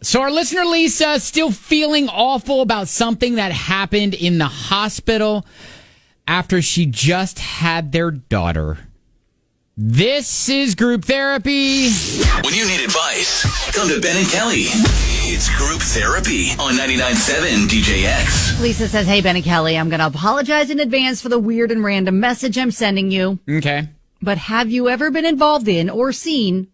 So our listener Lisa still feeling awful about something that happened in the hospital after she just had their daughter. This is Group Therapy. When you need advice, come to Ben and Kelly. It's Group Therapy on 99.7 DJX. Lisa says, hey, Ben and Kelly, I'm going to apologize in advance for the weird and random message I'm sending you. Okay. But have you ever been involved in or seen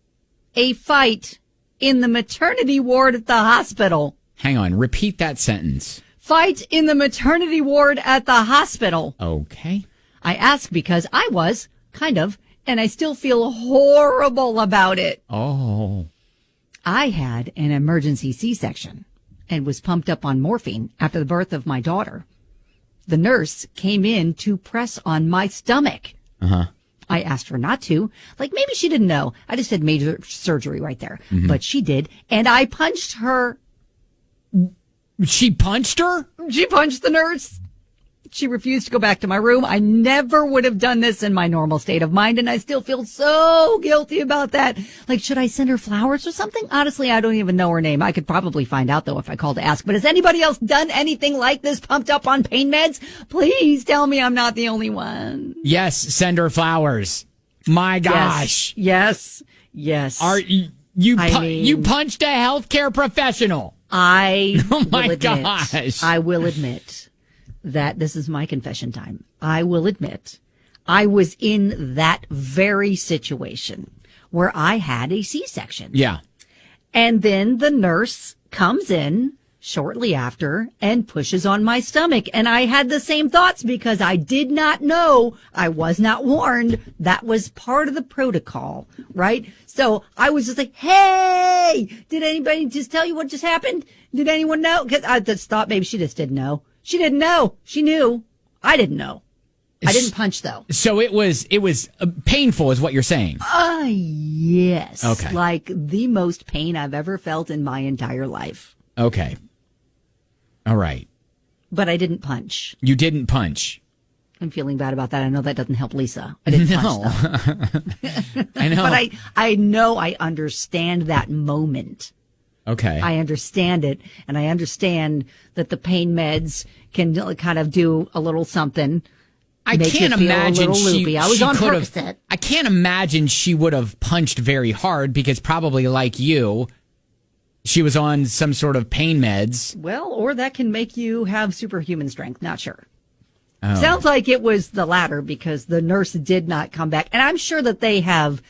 a fight in the maternity ward at the hospital? Hang on. Repeat that sentence. Fight in the maternity ward at the hospital. Okay. I ask because I was, kind of, and I still feel horrible about it. Oh. I had an emergency C-section and was pumped up on morphine after the birth of my daughter. The nurse came in to press on my stomach. Uh-huh. I asked her not to. Like, maybe she didn't know. I just had major surgery right there. Mm-hmm. But she did. And I punched her. She punched her? She punched the nurse. She refused to go back to my room. I never would have done this in my normal state of mind, and I still feel so guilty about that. Like, should I send her flowers or something? Honestly, I don't even know her name. I could probably find out, though, if I called to ask. But has anybody else done anything like this, pumped up on pain meds? Please tell me I'm not the only one. Yes, send her flowers. My gosh. Yes. You punched a healthcare professional. Oh my gosh. I will admit that this is my confession time. I will admit I was in that very situation where I had a C-section. Yeah. And then the nurse comes in shortly after and pushes on my stomach. And I had the same thoughts because I did not know, I was not warned, that was part of the protocol, right? So I was just like, hey, did anybody just tell you what just happened? Did anyone know? Because I just thought maybe she just didn't know. She didn't know. She knew. I didn't know. I didn't punch, though. So it was painful is what you're saying. Yes. Okay. Like the most pain I've ever felt in my entire life. Okay. All right. But I didn't punch. You didn't punch. I'm feeling bad about that. I know that doesn't help Lisa. I didn't punch, though. I know. But I know I understand that moment. Okay. I understand it, and I understand that the pain meds can kind of do a little something. I can't imagine I was on Percocet. I can't imagine she would have punched very hard because probably like you, she was on some sort of pain meds. Well, or that can make you have superhuman strength. Not sure. Oh. Sounds like it was the latter because the nurse did not come back, and I'm sure that they have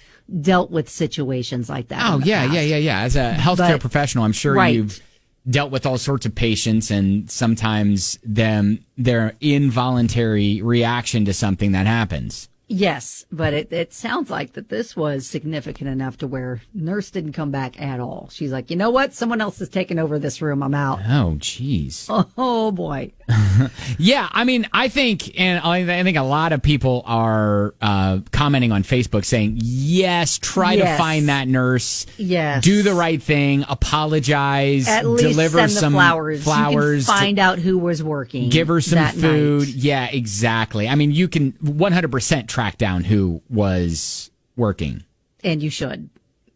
dealt with situations like that. Oh, yeah. As a healthcare professional, I'm sure you've dealt with all sorts of patients, and sometimes their involuntary reaction to something that happens. Yes, but it sounds like that this was significant enough to where nurse didn't come back at all. She's like, you know what? Someone else is taking over this room. I'm out. Oh, jeez. Oh, boy. Yeah, I mean, I think a lot of people are commenting on Facebook saying, yes, try to find that nurse. Yes. Do the right thing. Apologize. At least deliver send some the flowers. You can find out who was working. Give her some food. Night. Yeah, exactly. I mean, you can 100% track down who was working. And you should.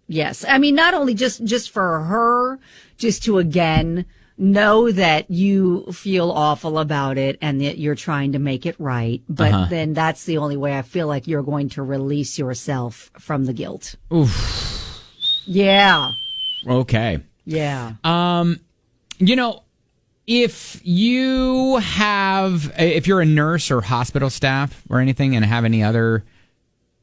Yes. I mean, not only just for her, just to, again, know that you feel awful about it and that you're trying to make it right. But then that's the only way I feel like you're going to release yourself from the guilt. Oof. Yeah. Okay. Yeah. If you're a nurse or hospital staff or anything and have any other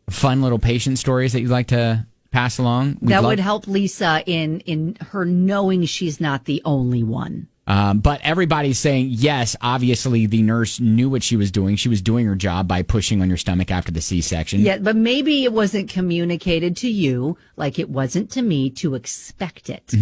fun little patient stories that you'd like to pass along, that would help Lisa in her knowing she's not the only one. But everybody's saying, yes, obviously the nurse knew what she was doing. She was doing her job by pushing on your stomach after the C-section. Yeah, but maybe it wasn't communicated to you like it wasn't to me to expect it.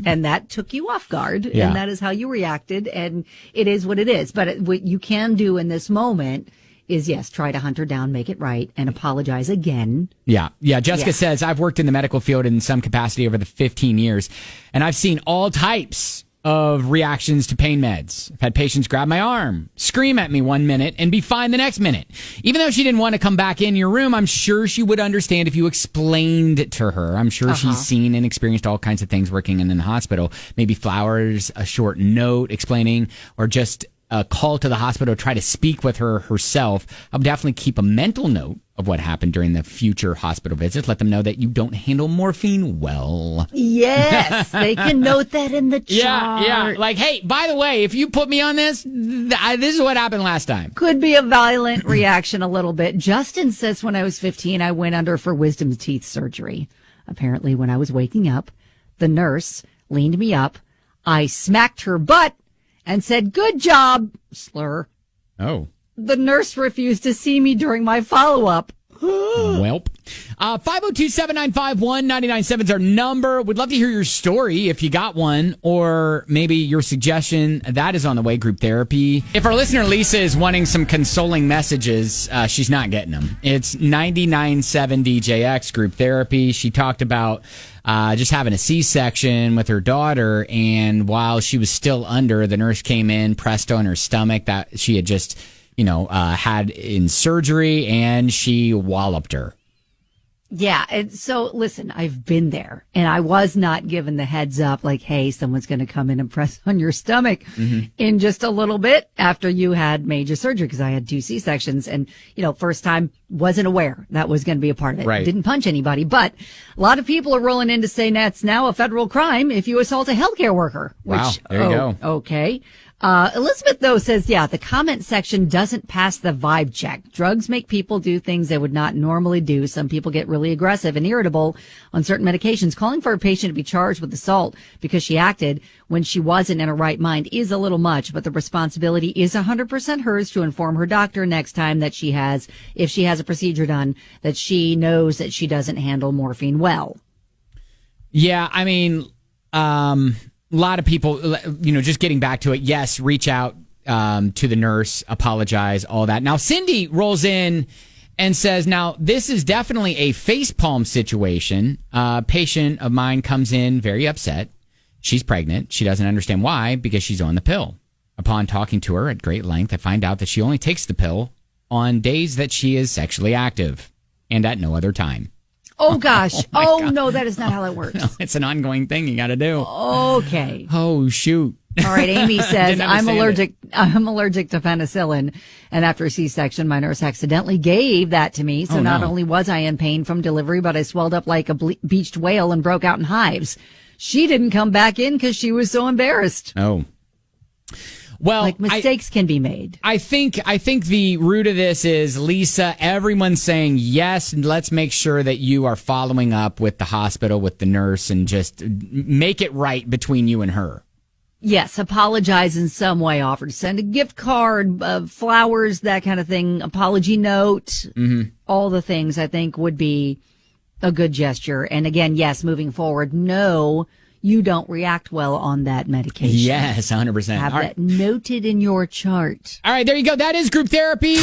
And that took you off guard. Yeah. And that is how you reacted. And it is what it is. But what you can do in this moment is, yes, try to hunt her down, make it right, and apologize again. Yeah. Jessica says, I've worked in the medical field in some capacity over the 15 years, and I've seen all types of reactions to pain meds. I've had patients grab my arm, scream at me 1 minute, and be fine the next minute. Even though she didn't want to come back in your room, I'm sure she would understand if you explained it to her. I'm sure she's seen and experienced all kinds of things working in the hospital. Maybe flowers, a short note explaining, or just a call to the hospital to try to speak with her herself. I'll definitely keep a mental note of what happened during the future hospital visits. Let them know that you don't handle morphine well. Yes, they can note that in the chart. Yeah. Like, hey, by the way, if you put me on this, this is what happened last time. Could be a violent reaction a little bit. Justin says when I was 15, I went under for wisdom teeth surgery. Apparently, when I was waking up, the nurse leaned me up. I smacked her butt and said, "Good job," slur. Oh. The nurse refused to see me during my follow-up. Welp. 502-795-1997 is our number. Would love to hear your story if you got one, or maybe your suggestion. That is on the way, group therapy. If our listener Lisa is wanting some consoling messages, she's not getting them. It's 99.7 DJX group therapy. She talked about just having a C-section with her daughter, and while she was still under, the nurse came in, pressed on her stomach that she had just had in surgery, and she walloped her. Yeah. And so listen, I've been there, and I was not given the heads up like, hey, someone's going to come in and press on your stomach in just a little bit after you had major surgery, because I had 2 C-sections, and, first time wasn't aware that was going to be a part of it. Right. Didn't punch anybody, but a lot of people are rolling in to say that's now a federal crime if you assault a healthcare worker. Wow. There you go. Okay. Elizabeth, though, says, the comment section doesn't pass the vibe check. Drugs make people do things they would not normally do. Some people get really aggressive and irritable on certain medications. Calling for a patient to be charged with assault because she acted when she wasn't in her right mind is a little much, but the responsibility is 100% hers to inform her doctor next time that if she has a procedure done, that she knows that she doesn't handle morphine well. Yeah, I mean, a lot of people, just getting back to it, yes, reach out to the nurse, apologize, all that. Now, Cindy rolls in and says, now, this is definitely a facepalm situation. A patient of mine comes in very upset. She's pregnant. She doesn't understand why, because she's on the pill. Upon talking to her at great length, I find out that she only takes the pill on days that she is sexually active and at no other time. Oh, gosh. Oh, no, that is not how that works. No, it's an ongoing thing you got to do. Okay. Oh, shoot. All right. Amy says, I'm allergic it. to penicillin. And after a C-section, my nurse accidentally gave that to me. So not only was I in pain from delivery, but I swelled up like a beached whale and broke out in hives. She didn't come back in because she was so embarrassed. Oh. Well, like mistakes can be made. I think the root of this is, Lisa, everyone's saying, yes, let's make sure that you are following up with the hospital, with the nurse, and just make it right between you and her. Yes, apologize in some way, offer to send a gift card, flowers, that kind of thing, apology note, all the things I think would be a good gesture. And again, yes, moving forward, no, you don't react well on that medication. Yes, 100%. Have that noted in your chart. All right, there you go. That is group therapy.